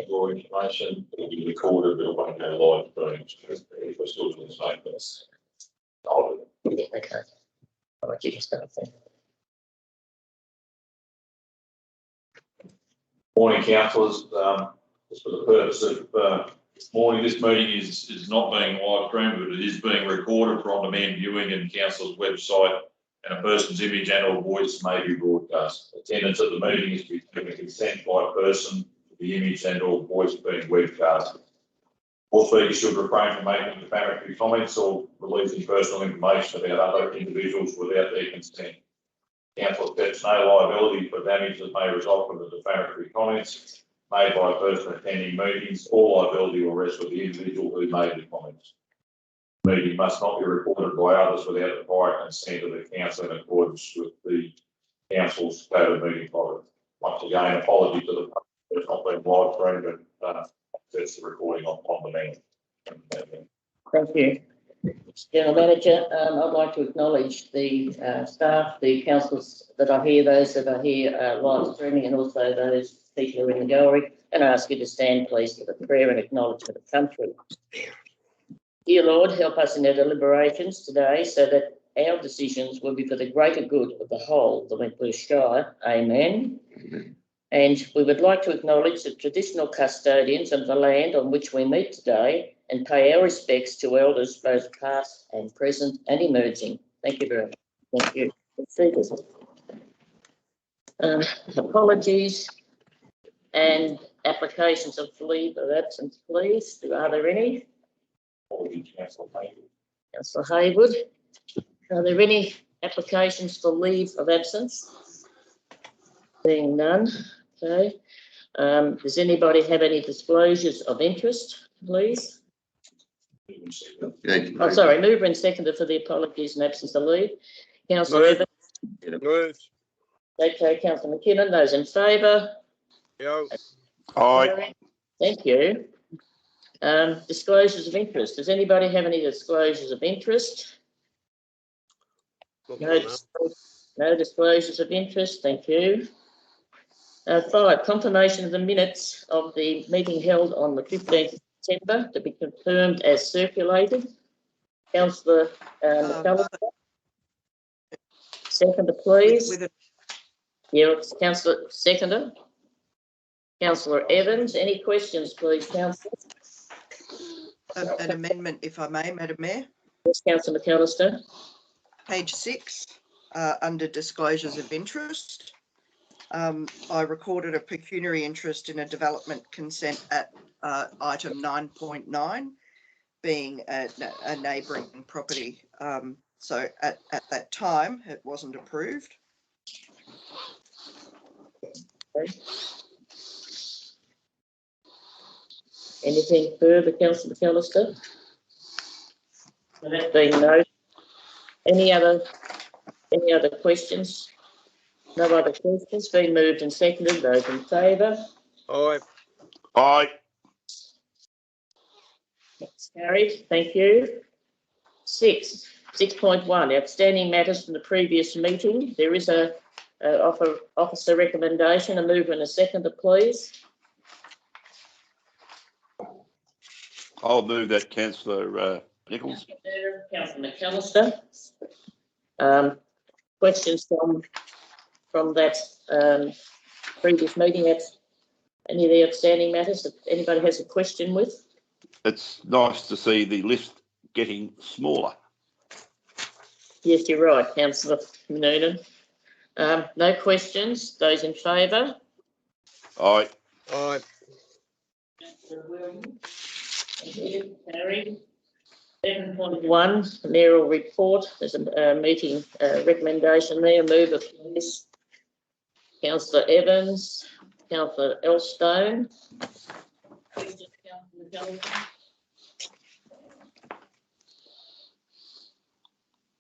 More information, it'll be recorded, but it won't go live streams if we're still doing the same things. Yeah, okay. I'll let you just go then. Morning, councillors. Just for the purpose of morning, this meeting is not being live streamed, but it is being recorded for on-demand viewing and council's website, and a person's image and or voice may be broadcast. Attendance at the meeting is to be given consent by a person for the image and or voice being webcast. All speakers should refrain from making defamatory comments or releasing personal information about other individuals without their consent. Council accepts no liability for damage that may result from the defamatory comments made by a person attending meetings. All liability will rest with the individual who made the comments. The meeting must not be recorded by others without the prior consent of the council in accordance with the council's code of meeting conduct. Once again, apology to the public for it's not being live streamed, but that's the recording on demand. Thank you. General Manager, I'd like to acknowledge the staff, the councillors that are here, those that are here live streaming, and also those people who are in the gallery, and I ask you to stand, please, for the prayer and acknowledgement of country. Dear Lord, help us in our deliberations today so that our decisions will be for the greater good of the whole, the Wentworth Shire. Amen. And we would like to acknowledge the traditional custodians of the land on which we meet today and pay our respects to elders both past and present and emerging. Thank you very much. Thank you. Speakers. Apologies and applications of leave of absence, please. Are there any? Councillor Haywood. Are there any applications for leave of absence? Being none. Okay. Does anybody have any disclosures of interest, please? Oh, sorry, mover and seconder for the apologies and absence of leave. Councillor Evans. Moved. Okay, Councillor McKinnon. Those in favour? Yo. Aye. Thank you. Disclosures of interest. Does anybody have any disclosures of interest? No disclosures of interest. Thank you. 5, confirmation of the minutes of the meeting held on the 15th of September to be confirmed as circulated. Councillor McAllister. Seconder, please. Yeah, Councillor seconder. Councillor Evans. Any questions, please, Councillor? An amendment, if I may, Madam Mayor. Yes, Councillor McAllister. Page 6, under disclosures of interest. I recorded a pecuniary interest in a development consent at item 9.9, being a neighbouring property. So at that time, it wasn't approved. Okay. Anything further, Councillor McAllister? That being no. Any other questions? No other questions. Been moved and seconded. Those in favour? Aye. Aye. That's carried. Thank you. 6.1 outstanding matters from the previous meeting. There is a officer recommendation. A mover and a seconder, please. I'll move that, Councillor Nichols. Councillor McAllister. Questions from that previous meeting? That's any of the outstanding matters that anybody has a question with? It's nice to see the list getting smaller. Yes, you're right, Councillor Noonan. No questions. Those in favour? Aye. Aye. Carried. 7.1, mayoral report. There's a meeting recommendation there. Mover, please. Councillor Evans. Councillor Elstone.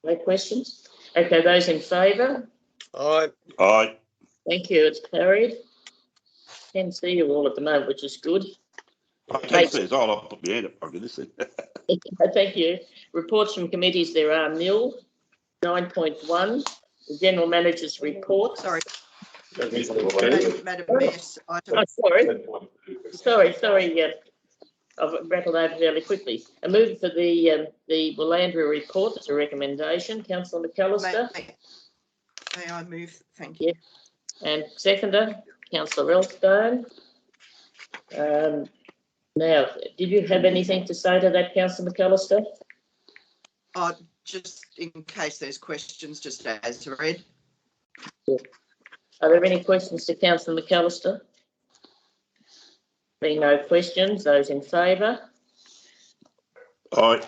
No questions? Okay, those in favour? Aye. Aye. Thank you, it's carried. Can see you all at the moment, which is good. I'll put my hand up. I'll get this in. Thank you. Reports from committees, there are nil. 9.1, the General Manager's report. Sorry. Madam Mayor, Oh, sorry, I've rattled over fairly quickly. A move for the Willandra report, that's a recommendation, councillor McAllister. May I move? Thank you. Yeah. And seconder, councillor Elstone. Now, did you have anything to say to that, councillor McAllister? Just in case there's questions, just as read. Yeah. Are there any questions to councillor McAllister? Being no questions, those in favour? Aye.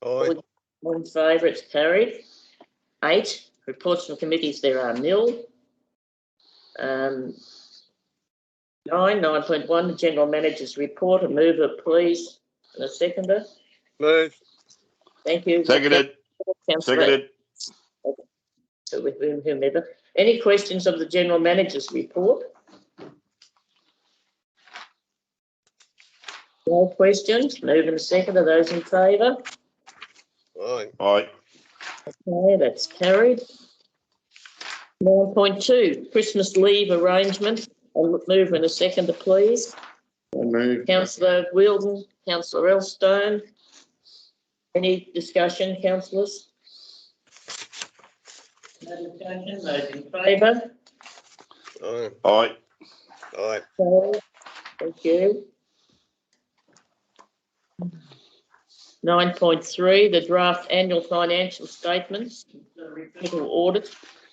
Aye. All in favour, it's carried. 8, reports from committees, there are nil. 9.1, the General Manager's report. A mover, please, and a seconder. Move. Thank you. Seconded. Seconded. So with whomever. Any questions of the General Manager's report? No questions. Move and second. Are those in favour? Aye. Aye. Okay, that's carried. 9.2, Christmas leave arrangement. I'll move and a seconder, please. Councillor Wheeldon, councillor Elstone. Any discussion, councillors? No discussion. Those in favour? Aye. Aye. Aye. Okay, thank you. 9.3, the draft annual financial statements, the repeatable audit.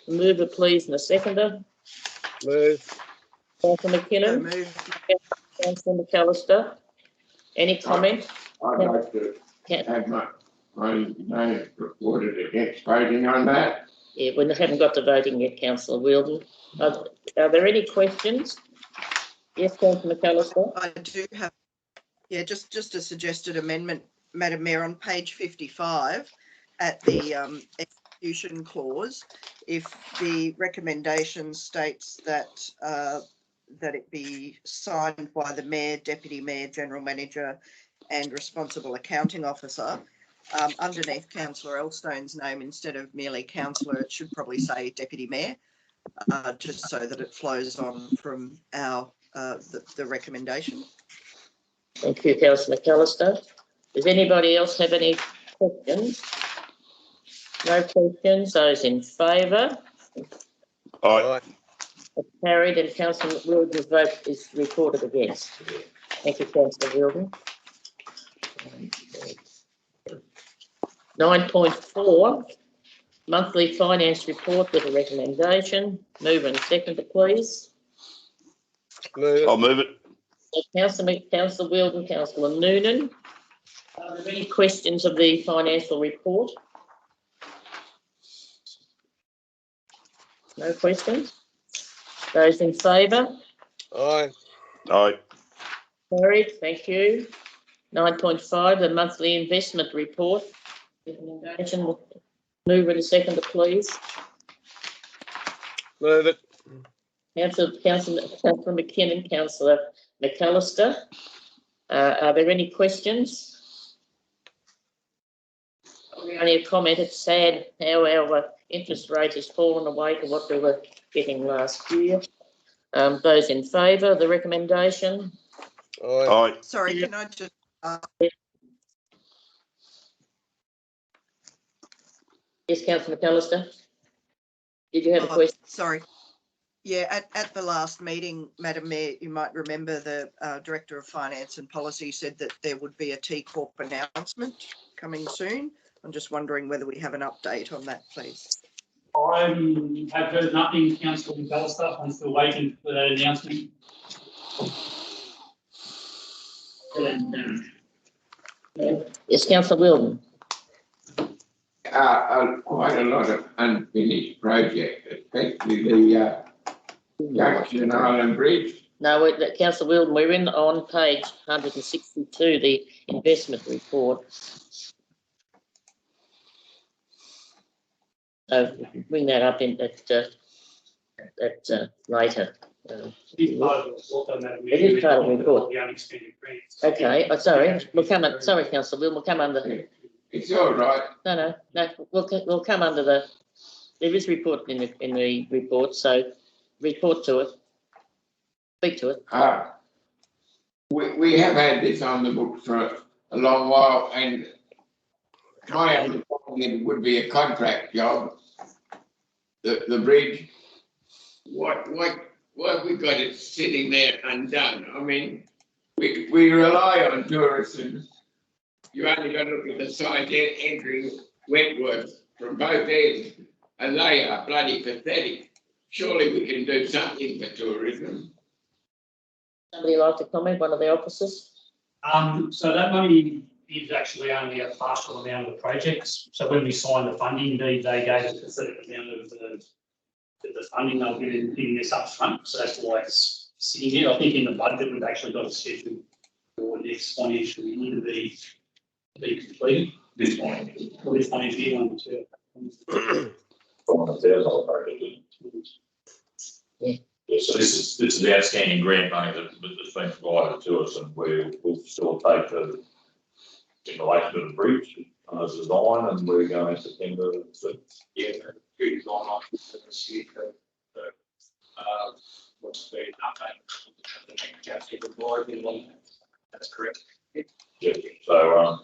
A mover, please, and a seconder. Move. Councillor So McKinnon, moved. councillor McAllister. Any comment? I'd like to have my name reported against voting on that. Yeah, we haven't got to voting yet, councillor Wheeldon. Are there any questions? Yes, councillor McAllister. I do have, just a suggested amendment, Madam Mayor, on page 55 at the execution clause, if the recommendation states that that it be signed by the Mayor, Deputy Mayor, General Manager and responsible accounting officer, underneath Councillor Elstone's name, instead of merely Councillor, it should probably say Deputy Mayor, just so that it flows on from our the recommendation. Thank you, councillor McAllister. Does anybody else have any questions? No questions. Those in favour? Aye. Carried, and councillor Wheeldon's vote is recorded against. Thank you, councillor Wheeldon. 9.4, monthly finance report with a recommendation. Move and seconder, please. Move. I'll move it. Councillor Wheeldon, councillor Noonan. Are there any questions of the financial report? No questions. Those in favour? Aye. Aye. Carried, thank you. 9.5, the monthly investment report. Recommendation. Move and seconder, please. Move it. Councillor McKinnon, councillor McAllister. Are there any questions? Only a comment. It's sad how our interest rate has fallen away to what we were getting last year. Those in favour of the recommendation? Aye. Aye. Sorry, can I just Yes, councillor McAllister. Did you have a question? sorry. Yeah, at the last meeting, Madam Mayor, you might remember the Director of Finance and Policy said that there would be a T Corp announcement coming soon. I'm just wondering whether we have an update on that, please. I have heard nothing, councillor McAllister. I'm still waiting for that announcement. Yes, councillor Wheeldon. Quite a lot of unfinished projects, especially the Junction Island Bridge. No, councillor Wheeldon, we're on page 162, the investment report. So bring that up in later. It is part of the report, Madam Mayor. It is part of the report. The unexpended grants. Okay, sorry, we'll come. Sorry, councillor Wheeldon, we'll come under. It's all right. No, we'll come under the there is report in the report, so report to it. Speak to it. We have had this on the books for a long while, and my understanding it would be a contract job. The bridge, why have we got it sitting there undone? I mean, we rely on tourism. You only got to look at the side entering Wentworth from both ends, and they are bloody pathetic. Surely we can do something for tourism. Somebody like to comment, one of the officers? So that money is actually only a partial amount of the projects. So when we signed the funding deed, they gave us a certain amount of the funding they'll give in this up front. So that's why it's sitting here. I think in the budget, we've actually got a schedule for next financial year to be completed. This one. For this financial year, one, two. Yeah. So this is the outstanding grant money that's been provided to us, and we'll facilitate in relation to the bridge as design, and we're going to September. So, yeah, it's on this year. What's the update? That's correct. Yeah. So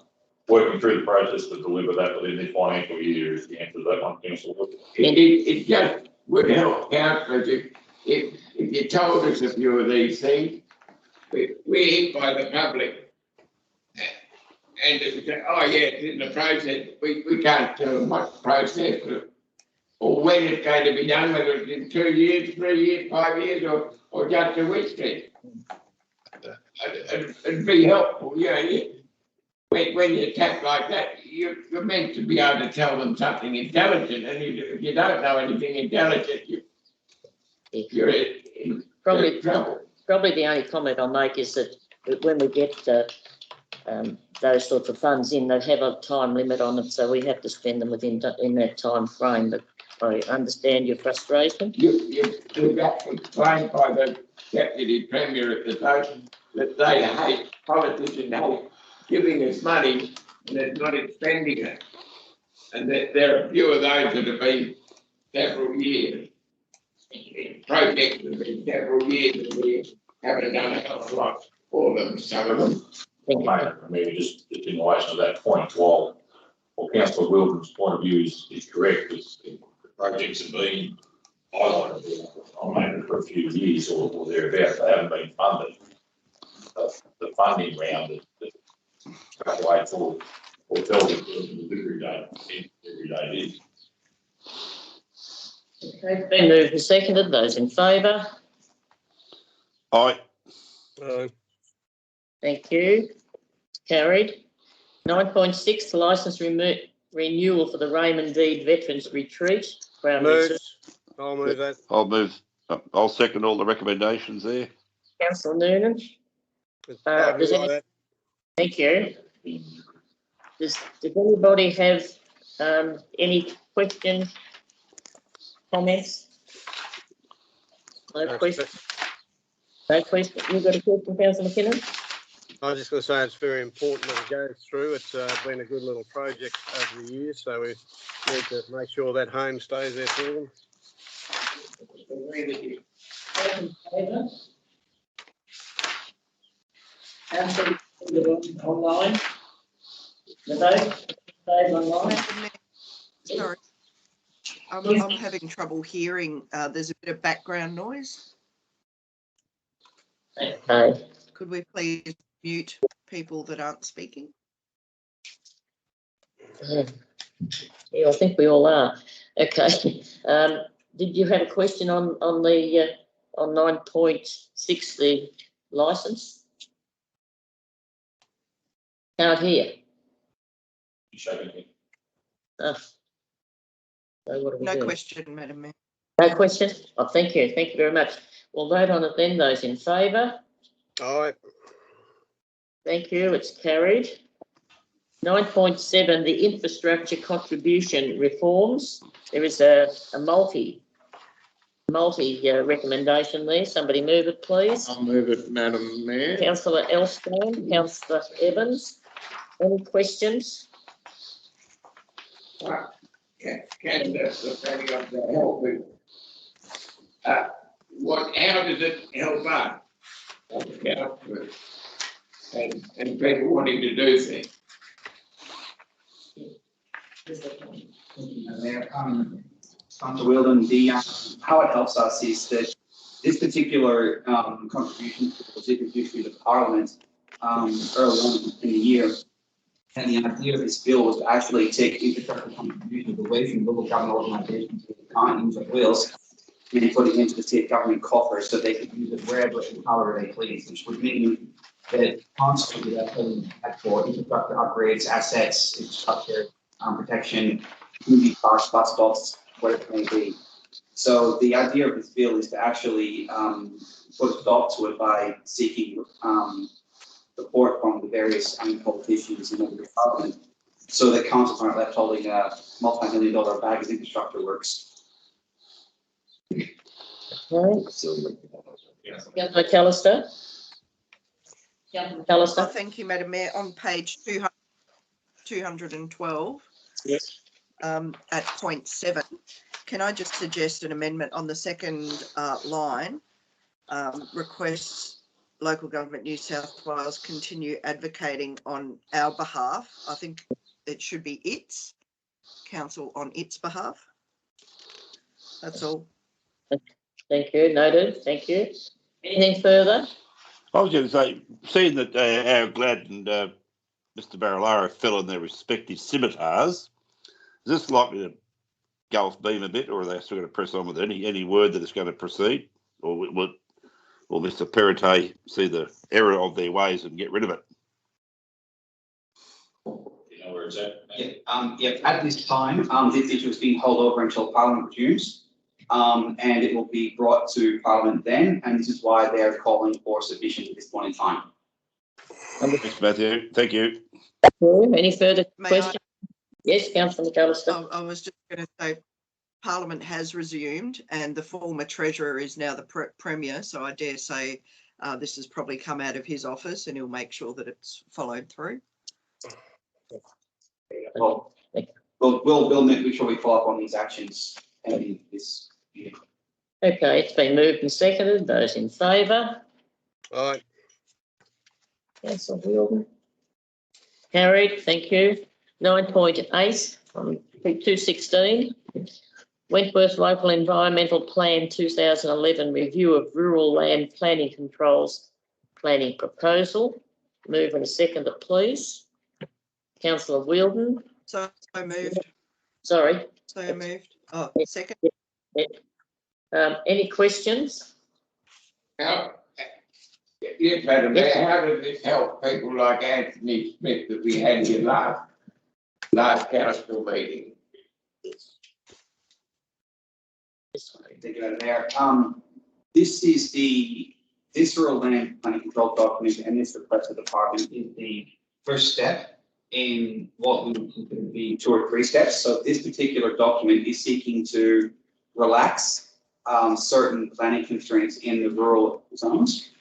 working through the process to deliver that within this financial year is the answer to that one, Councillor. It just would help councillors if you told us a few of these things. We're hit by the public, and if we say, oh yeah, it's in the process, we can't tell them what process or when it's going to be done, whether it's in 2 years, 3 years, 5 years, or just a week. It'd be helpful, you know. When you tap like that, you're meant to be able to tell them something intelligent, and if you don't know anything intelligent, you're in trouble. Probably the only comment I'll make is that when we get those sorts of funds in, they have a time limit on them, so we have to spend them in that time frame. But I understand your frustration. You got explained by the Deputy Premier at the time that they hate, politicians hate giving us money and they're not expending it. And there are a few of those that have been several years. Projects have been several years and we haven't done a hell of a lot for them, some of them. I mean, just in relation to that point, while Councillor Wilton's point of view is correct, the projects have been highlighted for a few years or thereabouts, they haven't been funded. The funding round that calculates or tells us the delivery date is. Okay, it's been moved and seconded. Those in favour? Aye. Thank you. Carried. 9.6, licence renewal for the Raymond Deed Veterans Retreat. I'll move that. I'll second all the recommendations there. Councillor Noonan. Thank you. Does anybody have any questions, comments? No question. No question. You've got a question, Councillor McKinnon? I was just going to say it's very important that it goes through. It's been a good little project over the years, so we need to make sure that home stays there for them. Agree with you. Councillor online. The vote online. Sorry. I'm having trouble hearing. There's a bit of background noise. Okay. Could we please mute people that aren't speaking? Yeah, I think we all are. Okay. Did you have a question on 9.6, the licence? Can't hear. So what do we No do? question, Madam Mayor. No question? Oh, thank you. Thank you very much. We'll vote on it then. Those in favour? Aye. Thank you. It's carried. 9.7, the infrastructure contribution reforms. There is a multi recommendation there. Somebody move it, please. I'll move it, Madam Mayor. Councillor Elstone, Councillor Evans. Any questions? can the planning of the help with, how does it help us? And people wanting to do things. Mayor, Councillor Wheldon, how it helps us is that this particular contribution was introduced to the Parliament early on in the year. And the idea of this bill was to actually take infrastructure contributions away from local government organisations that can't use of Wales and put it into the state government coffers so they could use it wherever and however they please, which would mean that constantly that for infrastructure upgrades, assets, infrastructure protection, community parks, bus stops, whatever it may be. So the idea of this bill is to actually put a stop to it by seeking support from the various politicians in the Parliament, so that councils aren't left holding a multi-million-dollar bag of infrastructure works. Right. Councillor McAllister. Councillor McAllister. Thank you, Madam Mayor. On page 212, Yes. at point 7, can I just suggest an amendment on the second line? Requests local government New South Wales continue advocating on our behalf. I think it should be its council on its behalf. That's all. Thank you. Noted. Thank you. Anything further? I was going to say, seeing that our Glad and Mr. Barilaro fell in their respective scimitars, is this likely to go off beam a bit, or are they still going to press on with any word that it's going to proceed, or will Mr. Perrottet see the error of their ways and get rid of it? You know where it's at? At this time, this issue is being held over until Parliament resumes, and it will be brought to Parliament then, and this is why they are calling for submission at this point in time. Thanks, Matthew. Thank you. Any further May questions? Yes, Councillor McAllister. I was just going to say Parliament has resumed and the former Treasurer is now the Premier, so I dare say this has probably come out of his office and he'll make sure that it's followed through. Well, we'll make sure we follow up on these actions and this year. Okay, it's been moved and seconded. Those in favour? Aye. Councillor Wheldon. Carried. Thank you. 9.8 on 216. Wentworth Local Environmental Plan 2011 review of rural land planning controls planning proposal. Move and second it, please. Councillor Wheldon. So moved. Sorry. So moved. Oh, second. Any questions? Yes, Madam Mayor, how does this help people like Anthony Smith that we had here last council meeting? Thank you, Madam Mayor. This is the Visceral Land Planning Control document, and this request of the Department is the first step in what we would consider to be 2 or 3 steps. So this particular document is seeking to relax certain planning constraints in the rural zones.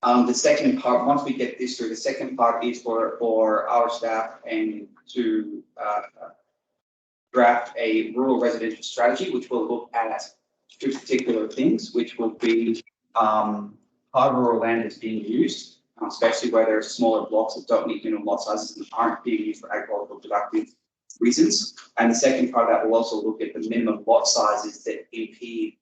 The second part, once we get this through, the second part is for our staff and to draft a rural residential strategy, which will look at 2 particular things, which will be how rural land is being used, especially where there are smaller blocks that don't meet minimum lot sizes and aren't being used for agricultural productive reasons. And the second part of that will also look at the minimum lot sizes that impede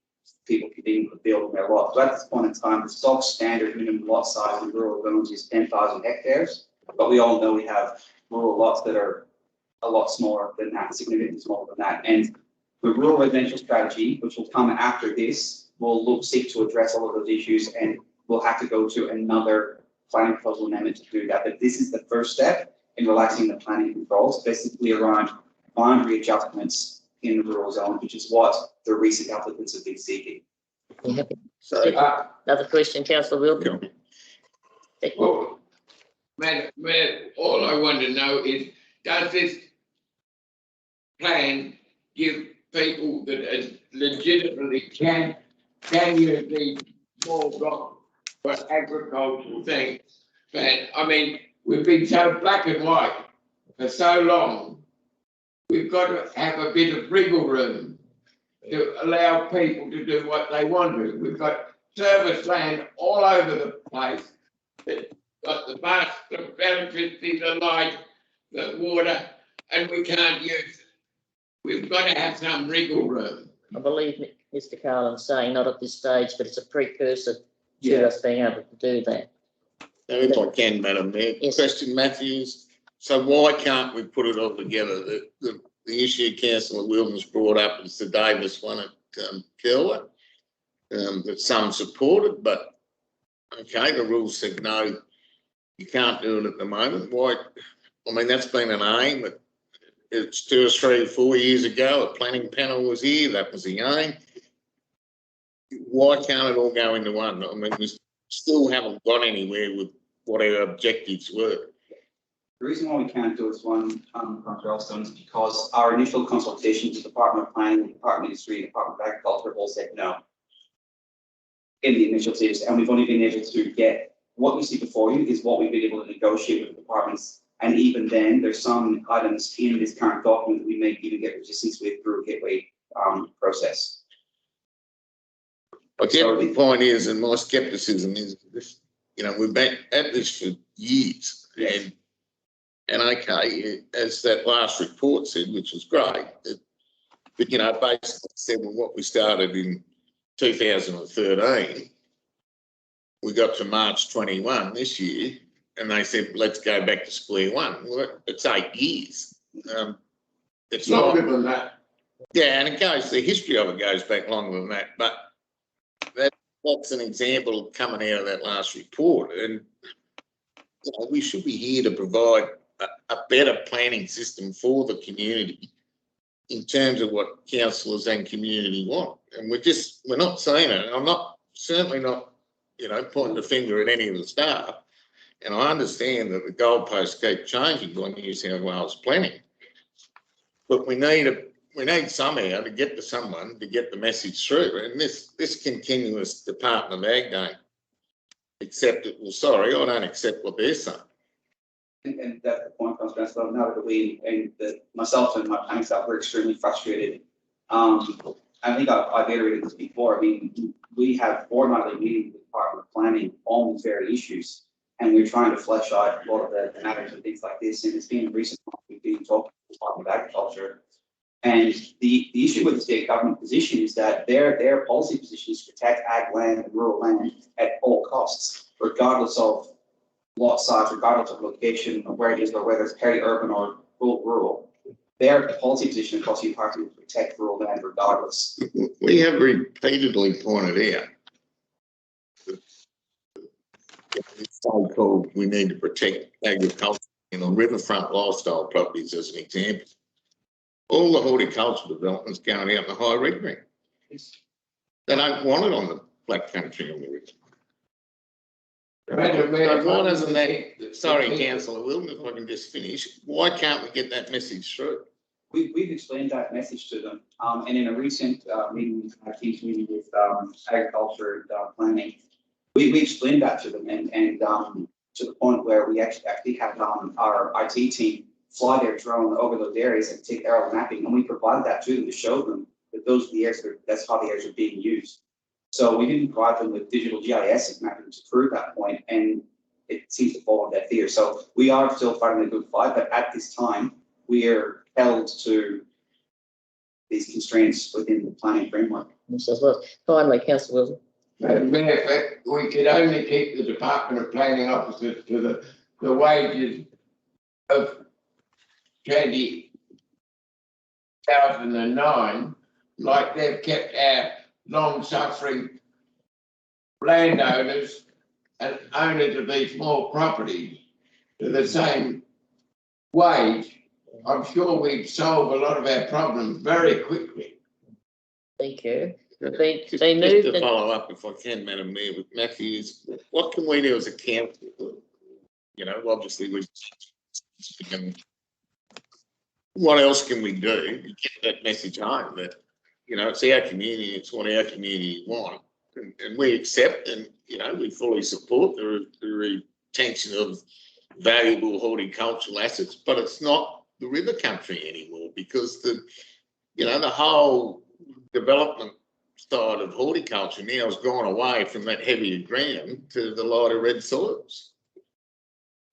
people being able to build on their lot. So at this point in time, the stock standard minimum lot size in rural zones is 10,000 hectares, but we all know we have rural lots that are a lot smaller than that, significantly smaller than that. And the rural residential strategy, which will come after this, will seek to address all of those issues, and we'll have to go to another planning proposal amendment to do that. But this is the first step in relaxing the planning controls, basically around boundary adjustments in the rural zone, which is what the recent applicants have been seeking. So, Another question, Councillor Wheldon. well, Madam Mayor, all I want to know is, does this plan give people that legitimately can use these small blocks for agricultural things? But I mean, we've been so black and white for so long we've got to have a bit of wriggle room to allow people to do what they want to. We've got service land all over the place that got the bus, the electricity, the light, the water, and we can't use it. We've got to have some wriggle room. I believe Mr. Carlin's saying not at this stage, but it's a precursor to Yeah. us being able to do that. Now, if I can, Madam Mayor, Yes. question Matthews. So why can't we put it all together? The issue Councillor Williams brought up is the Davis one at Kerla, that some supported, but okay, the rules said no, you can't do it at the moment. Why? I mean, that's been an aim. It's 2 or 3 or 4 years ago, a planning panel was here, that was the aim. Why can't it all go into one? I mean, we still haven't got anywhere with what our objectives were. The reason why we can't do it as one, Councillor Elstone, is because our initial consultations with the Department of Planning, the Department of Industry, the Department of Agriculture have all said no in the initial stages, and we've only been able to get what you see before you is what we've been able to negotiate with the departments, and even then, there's some items in this current document that we may even get resistance with through a gateway process. I get the point is, and my scepticism is this, you know, we've been at this for years, and okay, as that last report said, which was great, but you know, basically said, well, what we started in 2013, we got to March 21 this year, and they said, let's go back to square one. Well, it's 8 years. It's Longer not, than that. yeah, and it goes, the history of it goes back longer than that, but that's an example coming out of that last report. And you know, we should be here to provide a better planning system for the community in terms of what councillors and community want. And we're not saying it. I'm certainly not, you know, pointing the finger at any of the staff. And I understand that the goalposts keep changing by New South Wales planning. But we need somehow to get to someone to get the message through. And this continuous Department of Ag don't accept it. Well, sorry, I don't accept what they're saying. And that's the point, Councillor Elstone, now that we, and myself and my planning staff were extremely frustrated. I think I've iterated this before. I mean, we have fortnightly meetings with the Department of Planning on these very issues, and we're trying to flesh out a lot of the matters and things like this. And it's been recent we've been talking to the Department of Agriculture. And the issue with the state government position is that their policy position is to protect ag land and rural land at all costs, regardless of lot size, regardless of location, or where it is, or whether it's peri-urban or rural. Their policy position across the entire country is to protect rural land regardless. We have repeatedly pointed out that it's so-called we need to protect agriculture, you know, riverfront lifestyle properties as an example. All the horticultural developments going out in the high red ring. They don't want it on the flat country on the river. Madam Mayor, So why doesn't that, sorry, Councillor Wilton, if I can just finish, why can't we get that message through? We've explained that message to them, and in a recent meeting, our team's meeting with agriculture and planning, we explained that to them, and to the point where we actually have our IT team fly their drone over those areas and take aerial mapping, and we provide that to them to show them that those are the areas that's how the areas are being used. So we didn't provide them with digital GIS mapping to prove that point, and it seems to fall on deaf ears. So we are still fighting a good fight, but at this time, we are held to these constraints within the planning framework. Well, finally, Councillor Wilson. Madam Mayor, we could only keep the Department of Planning officers to the wages of 2009, like they've kept our long-suffering landowners and owners of these small properties to the same wage. I'm sure we'd solve a lot of our problems very quickly. Thank you. Just moved to and- follow up, if I can, Madam Mayor, with Matthews, what can we do as a council? You know, obviously what else can we do to get that message home that, you know, it's our community, it's what our community want, and we accept, and you know, we fully support the retention of valuable horticultural assets, but it's not the river country anymore, because the whole development side of horticulture now has gone away from that heavier ground to the lighter red soils.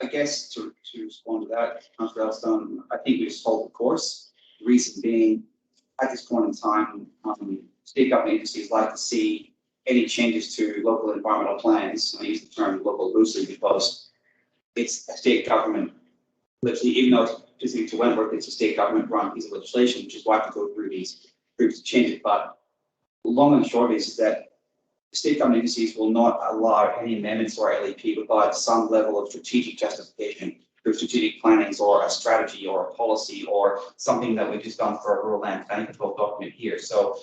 I guess to respond to that, Councillor Elstone, I think we've solved the course. The reason being, at this point in time, state government agencies like to see any changes to local environmental plans. I use the term local loosely because it's a state government, literally, even though it's specific to Wentworth, it's a state government run piece of legislation, which is why I have to go through these groups to change it. But long and short is that state government agencies will not allow any amendments to our LEP without some level of strategic justification through strategic plannings or a strategy or a policy or something that we've just done for a rural land planning control document here. So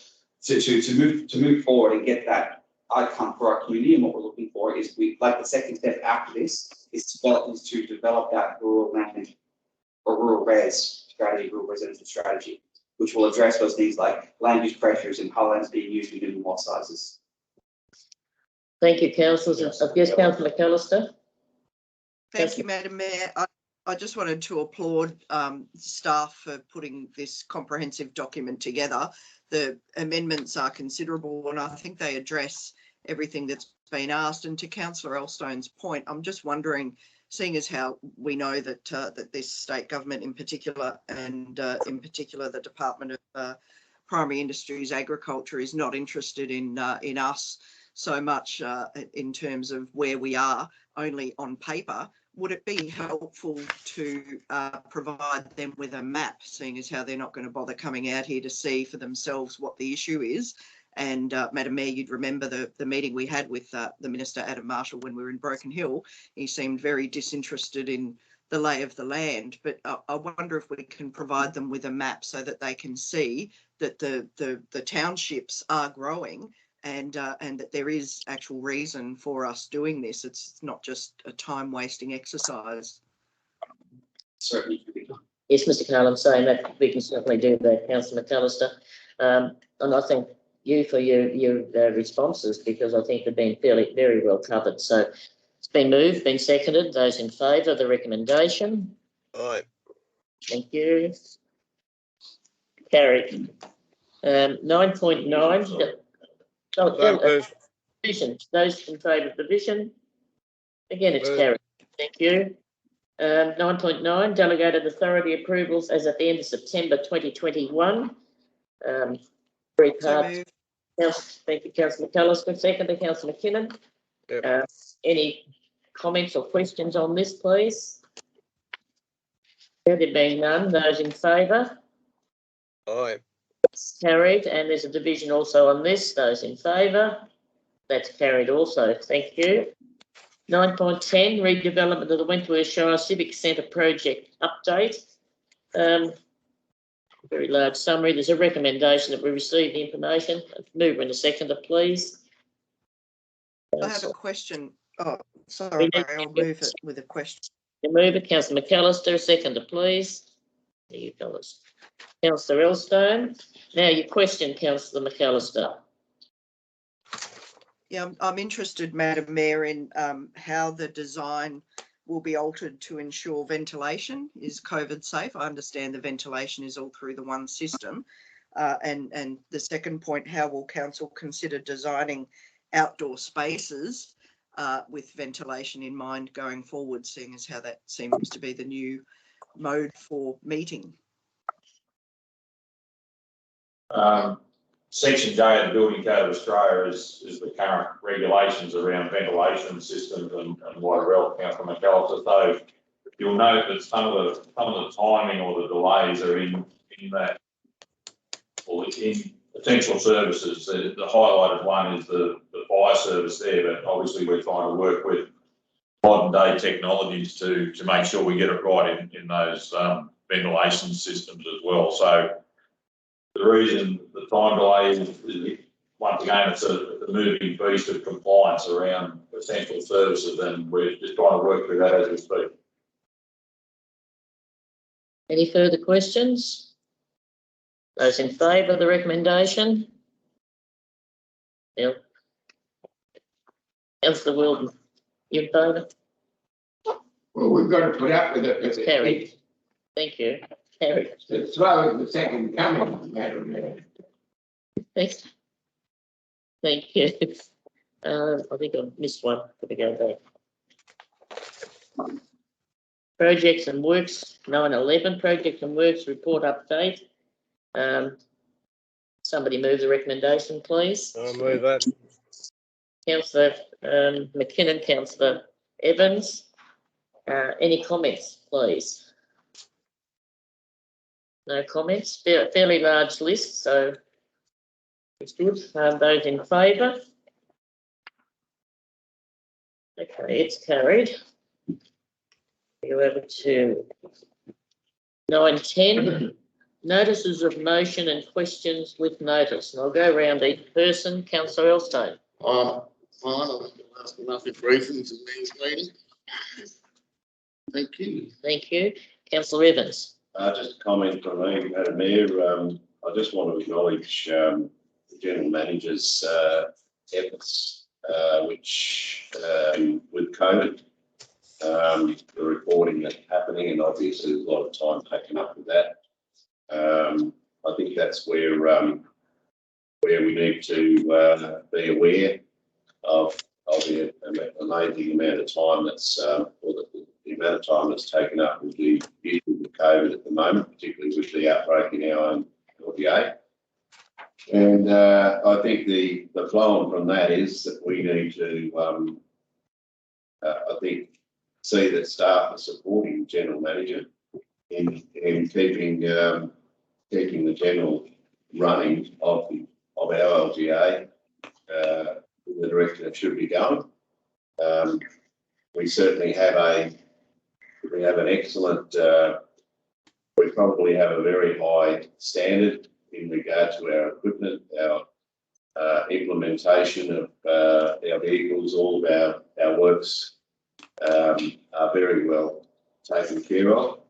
to move forward and get that outcome for our community, and what we're looking for is we like the second step after this is to develop that rural land or rural res strategy, rural residential strategy, which will address those things like land use pressures and how land's being used within lot sizes. Thank you, councillors. Yes, Councillor McAllister. Thank you, Madam Mayor. I just wanted to applaud staff for putting this comprehensive document together. The amendments are considerable and I think they address everything that's been asked. And to Councillor Elstone's point, I'm just wondering, seeing as how we know that that this state government in particular, and in particular the Department of Primary Industries Agriculture, is not interested in us so much in terms of where we are, only on paper, would it be helpful to provide them with a map, seeing as how they're not going to bother coming out here to see for themselves what the issue is? And Madam Mayor, you'd remember the meeting we had with the Minister, Adam Marshall, when we were in Broken Hill. He seemed very disinterested in the lay of the land, but I wonder if we can provide them with a map so that they can see that the townships are growing, and that there is actual reason for us doing this. It's not just a time-wasting exercise. Certainly. Yes, Mr. Carlin, saying that we can certainly do that, Councillor McAllister. And I thank you for your responses, because I think they've been very well covered. So it's been moved, been seconded. Those in favour of the recommendation? Aye. Thank you. Carried. 9.9. Division. Those in favour of division? Again, it's carried. Thank you. 9.9, delegated authority approvals as at the end of September 2021. Three parts. Thank you, Councillor McAllister. Second to Councillor McKinnon. Yep. Any comments or questions on this, please? There being none, those in favour? Aye. Carried, and there's a division also on this. Those in favour? That's carried also. Thank you. 9.10, redevelopment of the Wentworth Shire Civic Centre project update. Very large summary. There's a recommendation that we receive the information. Move in a seconder, please. I have a question. Oh, sorry, I'll move it with a question. You move it, Councillor McAllister. Seconder, please. There you go. Councillor Elstone. Now your question, Councillor McAllister. Yeah, I'm interested, Madam Mayor, in how the design will be altered to ensure ventilation is COVID safe. I understand the ventilation is all through the one system. And the second point, how will council consider designing outdoor spaces with ventilation in mind going forward, seeing as how that seems to be the new mode for meeting? Section J of the Building Code of Australia is the current regulations around ventilation systems and wider else, Councillor McAllister. So you'll note that some of the timing or the delays are in that, or in essential services. The highlighted one is the fire service there, but obviously we're trying to work with modern day technologies to make sure we get it right in those ventilation systems as well. So the reason the time delay is once again, it's a moving feast of compliance around essential services, and we're just trying to work through that as we speak. Any further questions? Those in favour of the recommendation? Bill. Councillor Wilton, you in favour? Well, we've got to put up with it. It's carried. Thank you. Carried. It's slow as the second coming, Madam Mayor. Thanks. Thank you. I think I missed one. Got to go back. Projects and works, 9/11, project and works report update. Somebody move the recommendation, please. I'll move that. Councillor McKinnon, Councillor Evans. Any comments, please? No comments. Fairly large list, so it's good. Those in favour? Okay, it's carried. Go over to 9/10. Notices of motion and questions with notice. And I'll go around each person. Councillor Elstone. Fine, I've asked enough in briefings and these meetings. Thank you. Thank you. Councillor Evans. Just a comment from me, Madam Mayor. I just want to acknowledge the General Manager's efforts, which with COVID, the reporting that's happening, and obviously there's a lot of time taken up with that. I think that's where we need to be aware of the amazing amount of time that's or the amount of time that's taken up with the issue with COVID at the moment, particularly with the outbreak in our own LGA. And I think the flow on from that is that we need to, I think, see that staff are supporting the General Manager in keeping the general running of our LGA in the direction it should be going. We certainly have an excellent. We probably have a very high standard in regard to our equipment, our implementation of our vehicles. All of our works are very well taken care of.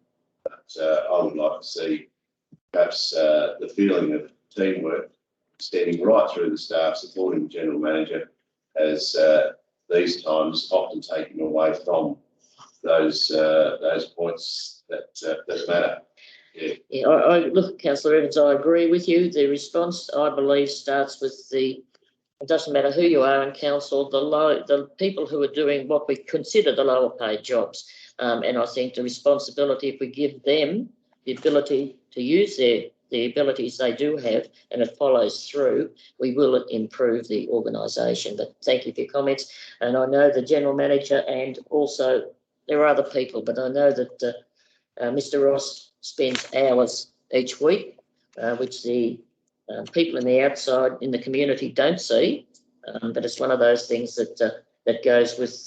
But I would like to see perhaps the feeling of teamwork extending right through the staff supporting the General Manager, as these times often taking away from those points that matter. Yeah, I look, Councillor Evans, I agree with you. The response, I believe, starts with it doesn't matter who you are in council, the people who are doing what we consider the lower paid jobs. And I think the responsibility, if we give them the ability to use the abilities they do have, and it follows through, we will improve the organisation. But thank you for your comments. And I know the General Manager, and also there are other people, but I know that Mr. Ross spends hours each week, which the people in the outside in the community don't see. But it's one of those things that goes with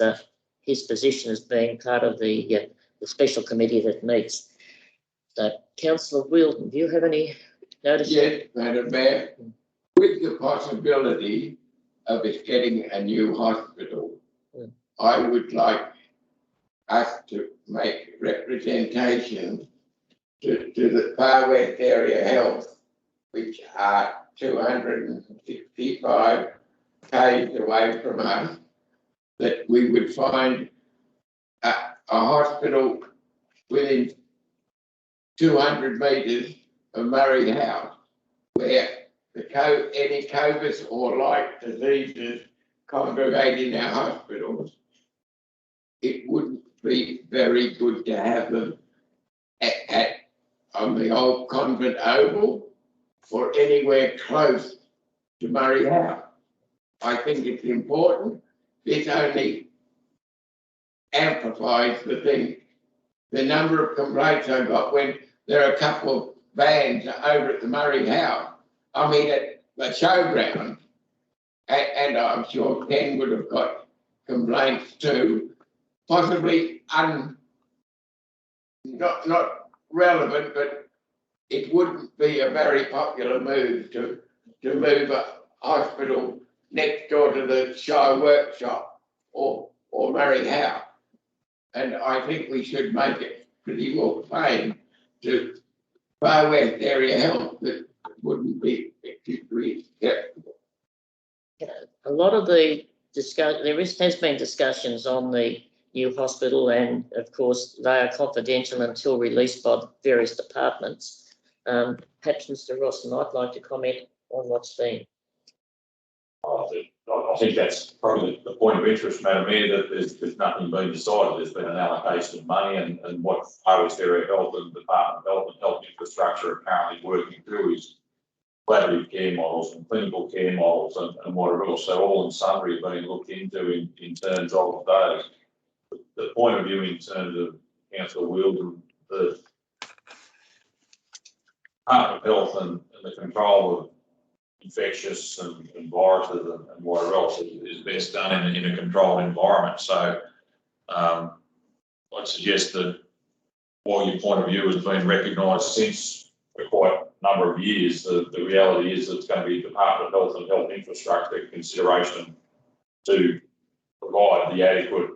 his position as being part of the special committee that meets. So, Councillor Wilton, do you have any notice? Yes, Madam Mayor, with the possibility of us getting a new hospital, I would like us to make representation to the Far West Area Health, which are 265 k's away from us, that we would find a hospital within 200 metres of Murray House, where any COVID or like diseases congregate in our hospitals. It wouldn't be very good to have them on the old Convent Oval or anywhere close to Murray House. I think it's important. This only amplifies the thing. The number of complaints I got when there are a couple of vans over at the Murray House, I mean at the showground, and I'm sure Ken would have got complaints too, possibly not relevant, but it wouldn't be a very popular move to move a hospital next door to the Shire Workshop or Murray House. And I think we should make it pretty well plain to Far West Area Health that wouldn't be particularly acceptable. A lot of the discussion, has been discussions on the new hospital, and of course they are confidential until released by the various departments. Perhaps Mr. Ross might like to comment on what's been. I think that's probably the point of interest, Madam Mayor, that there's nothing been decided. There's been an allocation of money, and what OS Area Health and Department of Health and Health Infrastructure are currently working through is collaborative care models and clinical care models and whatever else. So all in summary are being looked into in terms of those. The point of view in terms of Councillor Wilden, the Department of Health and the control of infectious and viruses and whatever else is best done in a controlled environment. So I'd suggest that while your point of view has been recognised since for quite a number of years, the reality is that it's going to be Department of Health and Health Infrastructure consideration to provide the adequate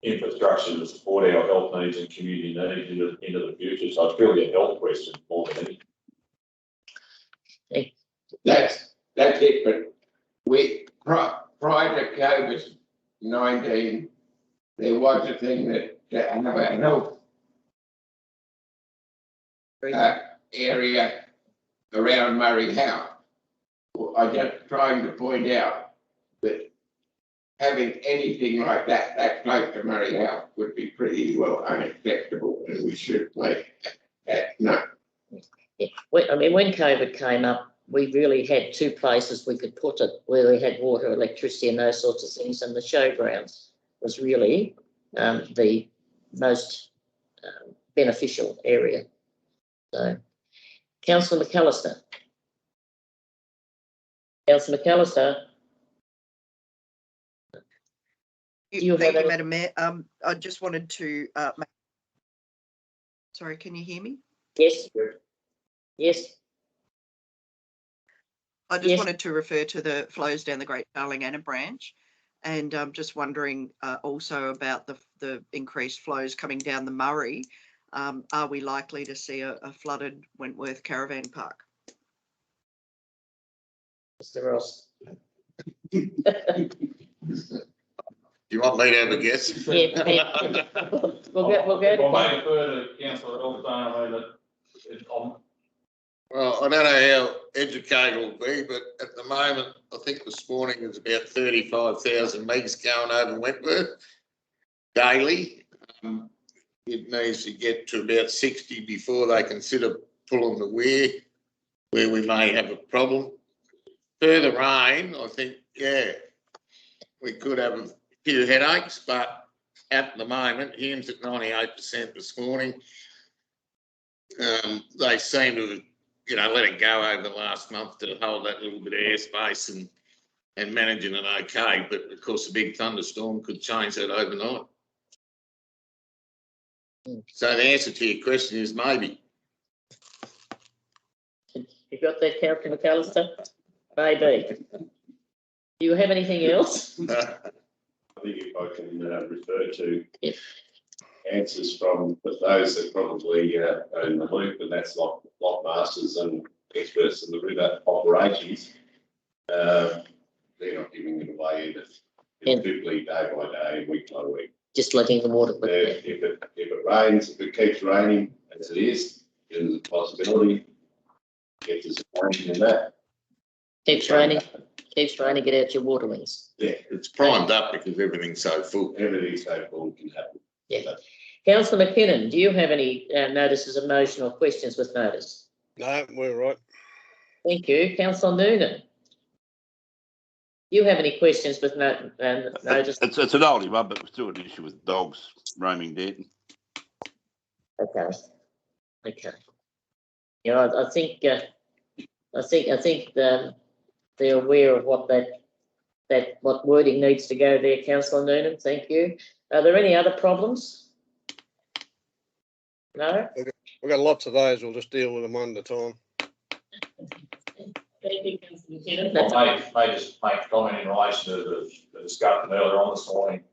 infrastructure to support our health needs and community needs into the future. So it's really a health question more than anything. That's it, but prior to COVID-19, there was a thing that have a health area around Murray House. I'm just trying to point out that having anything like that close to Murray House would be pretty well unacceptable, and we should make that known. Yeah. I mean, when COVID came up, we really had two places we could put it where we had water, electricity and those sorts of things, and the showgrounds was really the most beneficial area. So, Councillor McAllister. Councillor McAllister. Thank you, Madam Mayor. I just wanted to sorry, can you hear me? Yes. Yes. I just wanted to refer to the flows down the Great Darling Anna branch, and I'm just wondering also about the increased flows coming down the Murray. Are we likely to see a flooded Wentworth caravan park? Mr. Ross. You want me to have a guess? Yeah. We'll go to. I'll make it further, Councillor Elstone. Well, I don't know how educated it'll be, but at the moment, I think this morning there's about 35,000 megs going over Wentworth daily. It needs to get to about 60 before they consider pulling the weir, where we may have a problem. Further rain, I think, yeah, we could have a few headaches, but at the moment, Hume's at 98% this morning. They seem to have, let it go over the last month to hold that little bit of airspace and managing it okay. But of course, a big thunderstorm could change that overnight. So the answer to your question is maybe. You got that, Councillor McAllister? Maybe. Do you have anything else? I think if I can refer to answers from those that probably are in the loop, and that's lock masters and experts in the river operations, they're not giving it away either. It's typically day by day, week by week. Just letting the water. If it rains, if it keeps raining as it is, there's a possibility get disappointing in that. Keeps raining, get out your water wings. Yeah, it's primed up because everything's so full. Everything's so full can happen. Yeah. Councillor McKinnon, do you have any notices of motion or questions with notice? No, we're right. Thank you. Councillor Noonan. Do you have any questions with notice? It's an oldie one, but still an issue with dogs roaming Denton. Okay. Yeah, I think they're aware of what wording needs to go there, Councillor Noonan. Thank you. Are there any other problems? No? We've got lots of those. We'll just deal with them one at a time. Thank you, Councillor McKinnon. I may just make a comment in relation to the discussion earlier on this morning.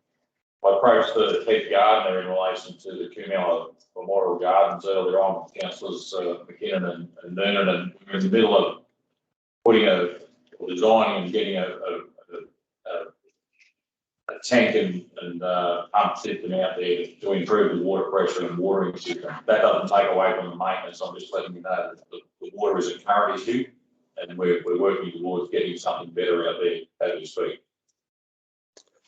I approached the head gardener in relation to the Cumella Memorial Gardens earlier on with Councillors McKinnon and Noonan, and we're in the middle of putting designing and getting a tank and pump system out there to improve the water pressure and watering system. That doesn't take away from the maintenance. I'm just letting you know that the water is a current issue, and we're working towards getting something better out there as we speak.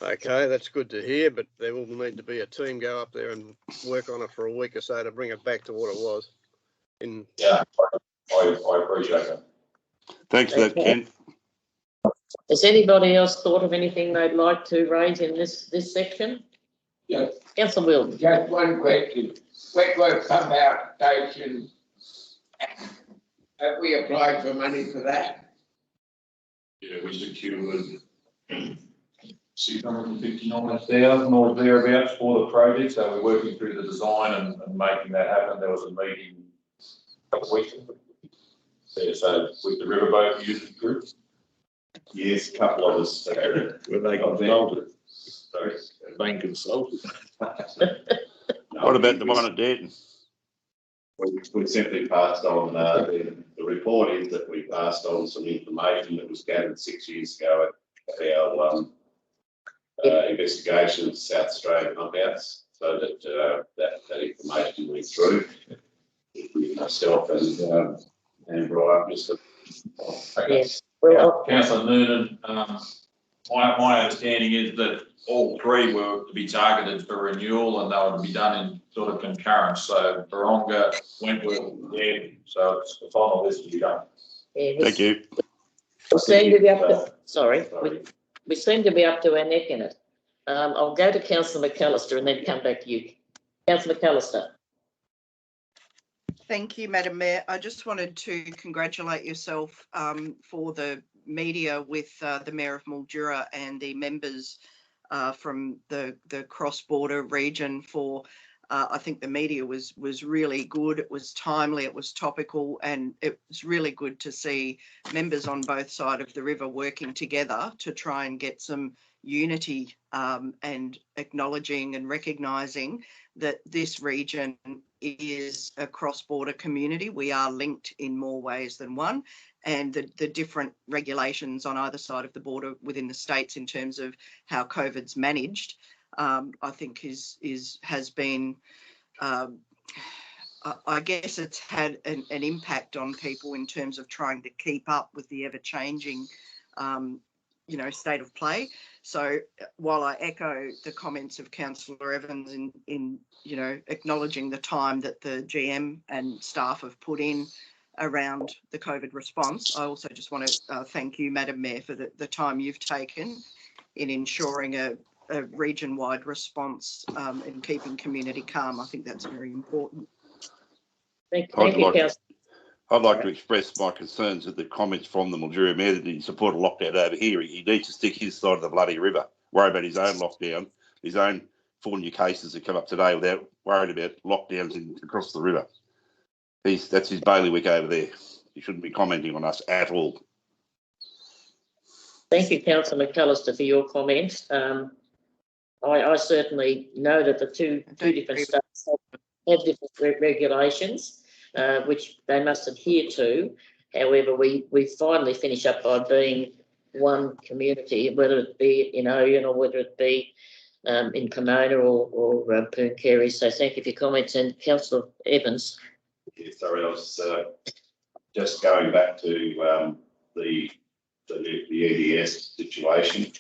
Okay, that's good to hear, but there will need to be a team go up there and work on it for a week or so to bring it back to what it was. Yeah, I appreciate that. Thanks for that, Ken. Has anybody else thought of anything they'd like to raise in this section? Yes. Councillor Wilson. Just one question. Wentworth Pump Out Station, have we applied for money for that? Yeah, we secured 659,000 or thereabouts for the project, so we're working through the design and making that happen. There was a meeting a couple of weeks ago. So with the Riverboat Youth Group. Yes, a couple of us. Were they consulted? Sorry. Being consulted. What about the one at Danton? We simply passed on, the report is that we passed on some information that was gathered 6 years ago at our investigation of South Australian humpouts, so that that information went through. Myself and Brian, Mr. Okay. Yes. Well, Councillor Noonan, my understanding is that all three were to be targeted for renewal and they were to be done in sort of concurrence. So Baronga, Wentworth, yeah, so it's the final list to be done. yeah, Thank you. we seem to be up to, sorry, we seem to be up to our neck in it. I'll go to Councillor McAllister and then come back to you. Councillor McAllister. Thank you, Madam Mayor. I just wanted to congratulate yourself for the media with the Mayor of Mildura and the members from the cross-border region for, I think the media was really good. It was timely, it was topical, and it was really good to see members on both sides of the river working together to try and get some unity and acknowledging and recognising that this region is a cross-border community. We are linked in more ways than one, and the different regulations on either side of the border within the states in terms of how COVID's managed, I think has been, I guess it's had an impact on people in terms of trying to keep up with the ever-changing state of play. So while I echo the comments of Councillor Evans in acknowledging the time that the GM and staff have put in around the COVID response, I also just want to thank you, Madam Mayor, for the time you've taken in ensuring a region-wide response and keeping community calm. I think that's very important. Thank you, Councillor. I'd like to express my concerns with the comments from the Mildura Mayor that he support a lockdown over here. He needs to stick his side of the bloody river, worry about his own lockdown, his own 4 new cases that come up today without worrying about lockdowns across the river. That's his bailiwick over there. He shouldn't be commenting on us at all. Thank you, Councillor McAllister, for your comments. I certainly know that the two different states have different regulations, which they must adhere to. However, we finally finish up by being one community, whether it be in Oyen or whether it be in Pomona or Pooncarie. So thank you for your comments. And Councillor Evans. Yeah, sorry, I was just going back to the EDS situation.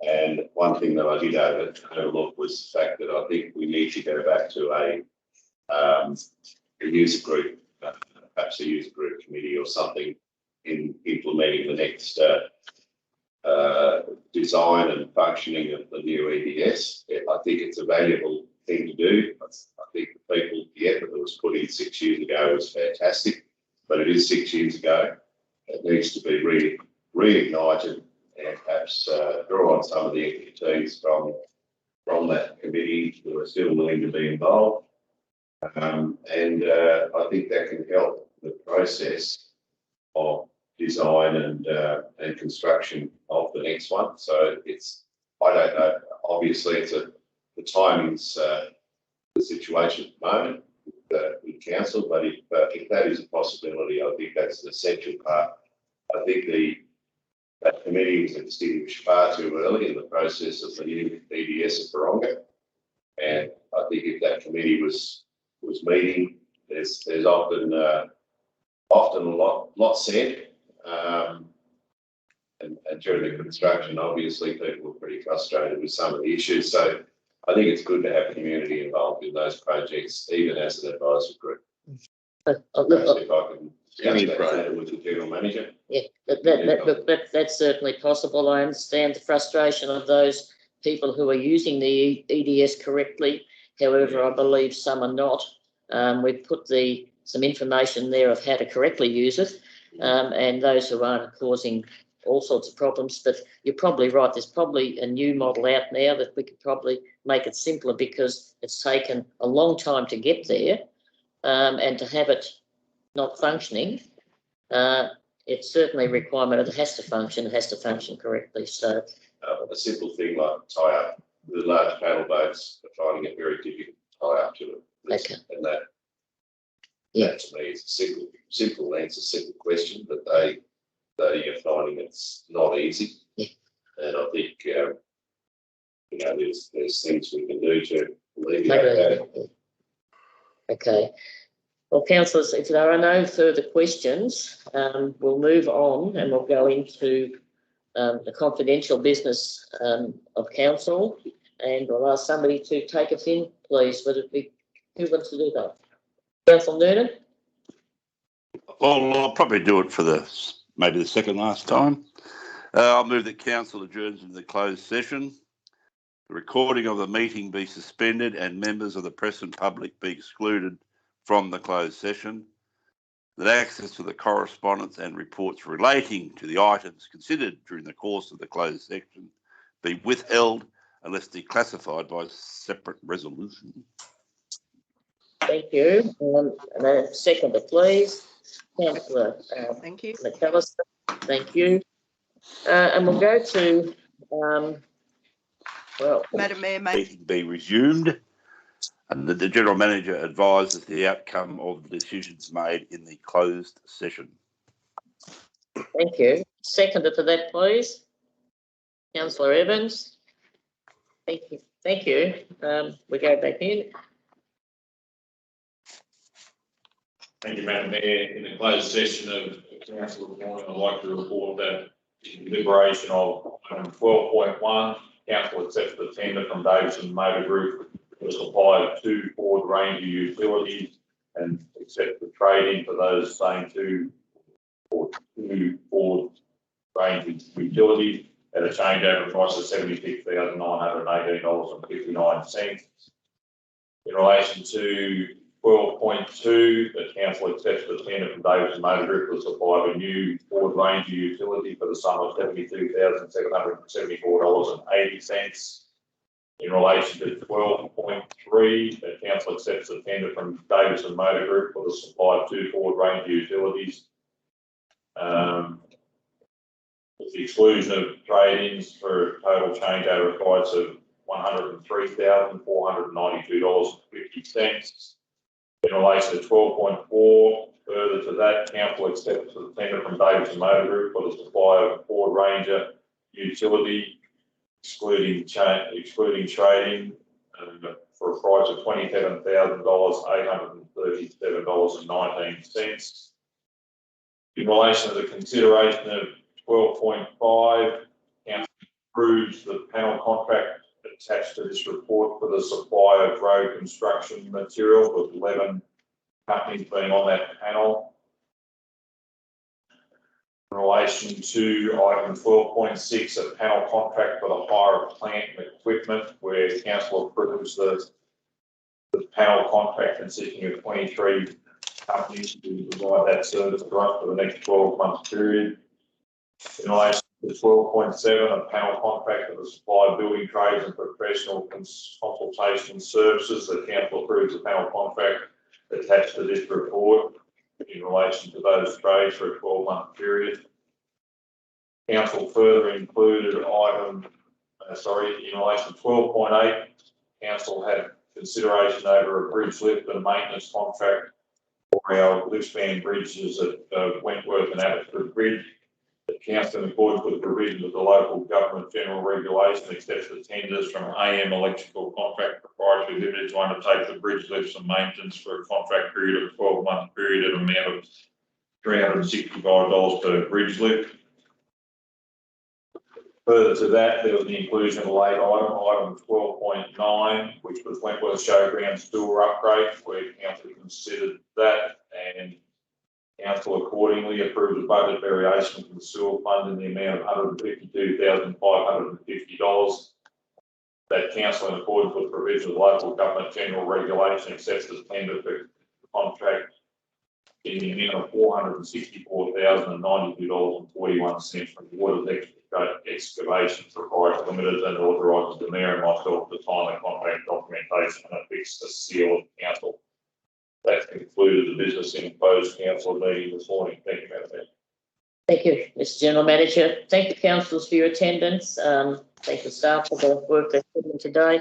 And one thing that I did overlook was the fact that I think we need to go back to a user group, perhaps a user group committee or something in implementing the next design and functioning of the new EDS. I think it's a valuable thing to do. I think the people, the effort that was put in 6 years ago was fantastic, but it is 6 years ago. It needs to be reignited and perhaps draw on some of the expertise from that committee who are still willing to be involved. And I think that can help the process of design and construction of the next one. So I don't know, obviously the timing's the situation at the moment with council, but if that is a possibility, I think that's an essential part. I think that committee was extinguished far too early in the process of the new EDS at Baronga. And I think if that committee was meeting, there's often a lot said. And during the construction, obviously, people were pretty frustrated with some of the issues. So I think it's good to have community involved in those projects, even as an advisory group. Perhaps if I can discuss that later with the general manager. Yeah, that's certainly possible. I understand the frustration of those people who are using the EDS correctly. However, I believe some are not. We've put some information there of how to correctly use it, and those who aren't are causing all sorts of problems. But you're probably right. There's probably a new model out now that we could probably make it simpler, because it's taken a long time to get there, and to have it not functioning. It's certainly a requirement. It has to function correctly. So a simple thing like tie up the large paddle boats are finding it very difficult to tie up to them. Okay. And that to me is a simple answer, simple question, but they are finding it's not easy. Yeah. And I think there's things we can do to alleviate that. Okay. Well, councillors, if there are no further questions, we'll move on and we'll go into the confidential business of council, and I'll ask somebody to take us in, please. Would it be, who wants to do that? Councillor Noonan? Well, I'll probably do it for maybe the second last time. I'll move that council adjourns into the closed session. The recording of the meeting be suspended and members of the press and public be excluded from the closed session. That access to the correspondence and reports relating to the items considered during the course of the closed session be withheld unless declassified by separate resolution. Thank you. And a seconder, please. Councillor Thank you. McAllister. Thank you. And we'll go to, Madam Mayor, Meeting be resumed, and that the General Manager advises the outcome of the decisions made in the closed session. thank you. Seconder to that, please. Councillor Evans. Thank you. Thank you. We go back in. Thank you, Madam Mayor. In the closed session of council this morning, I'd like to report that in deliberation of item 12.1, council accepts the tender from Davison Motor Group for the supply of 2 Ford Ranger utilities, and accept the trade-in for those same 2 Ford Ranger utilities at a changeover price of $76,918.59. In relation to 12.2, the council accepts the tender from Davison Motor Group for the supply of a new Ford Ranger utility for the sum of $72,774.80. In relation to 12.3, the council accepts the tender from Davison Motor Group for the supply of 2 Ford Ranger utilities, with the exclusion of trade-ins for a total changeover price of $103,492.50. In relation to 12.4, further to that, council accepts the tender from Davison Motor Group for the supply of Ford Ranger utility, excluding trading, for a price of $27,837.19. In relation to the consideration of 12.5, council approves the panel contract attached to this report for the supply of road construction material, with 11 companies being on that panel. In relation to item 12.6, a panel contract for the hire of plant and equipment, where council approves the panel contract consisting of 23 companies to provide that service for us for the next 12-month period. In relation to 12.7, a panel contract for the supply of building trades and professional consultation services, the council approves the panel contract attached to this report in relation to those trades for a 12-month period. Council further included in relation to 12.8, council had consideration over a bridge lift and maintenance contract for our lift span bridges at Wentworth and Abbotsford Bridge. The council, in accordance with the provisions of the local government general regulation, accepts the tenders from AM Electrical Contract Proprietary Limited to undertake the bridge lifts and maintenance for a contract period of 12-month period at an amount of $365 per bridge lift. Further to that, there was the inclusion of a late item 12.9, which was Wentworth Showground sewer upgrade, where council considered that, and council accordingly approved a budget variation for the sewer fund in the amount of $152,550. That council, in accordance with the provision of local government general regulation, accepts the tender for contract in the amount of $464,092.41 from Waters Excavations Proprietary Limited, and authorises the mayor and myself to sign the contract documentation and affix the seal of council. That concluded the business in closed council meeting this morning. Thank you, Madam Mayor. Thank you, Mr General Manager. Thank the councillors for your attendance. Thank the staff for the work they've put in today,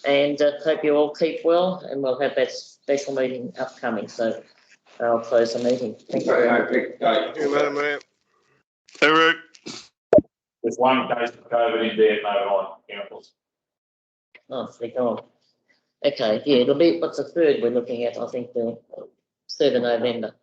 and hope you all keep well, and we'll have that special meeting upcoming. So I'll close the meeting. Thank you. Thank you, Madam Mayor. Eric. There's one case of COVID in there, no councils. Oh, they're gone. Okay, yeah, it'll be, what's the third we're looking at? I think the 3rd of November.